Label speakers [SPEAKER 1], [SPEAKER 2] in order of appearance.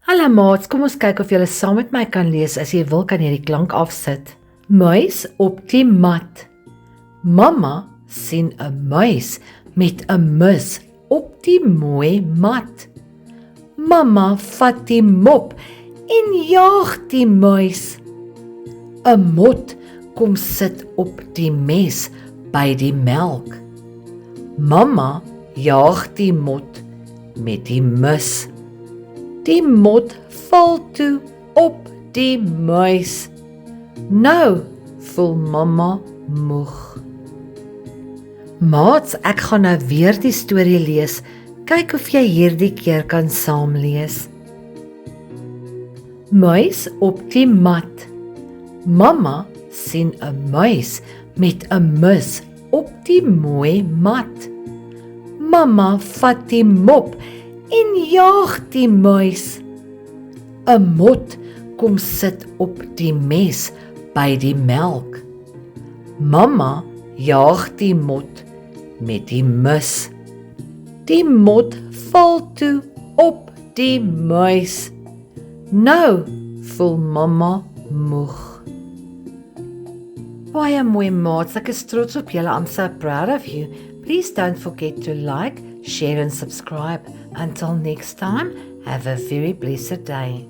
[SPEAKER 1] Hallo maats, kom ons kyk of julle saam met my kan lees. As jy wil, kan jy die klank afsit. Muis op die mat. Mamma sien 'n muis met 'n mus op die mooi mat. Mamma vat die mop en jaag die muis. 'n Mot kom sit op die mes by die melk. Mamma jaag die mot met die mus. Die mot val toe op die muis. Nou voel mamma moeg. Maats, ek gaan nou weer die storie lees. Kyk of jy hierdie keer kan saamlees. Muis op die mat. Mamma sien 'n muis met 'n mus op die mooi mat. Mamma vat die mop en jaag die muis. 'n Mot kom sit op die mes by die melk. Mamma jaag die mot met die mus. Die mot val toe op die muis. Nou voel mamma moeg. Baie mooi maats, ek is trots op julle. I'm so proud of you. Please don't forget to like, share and subscribe. Until next time, have a very blessed day.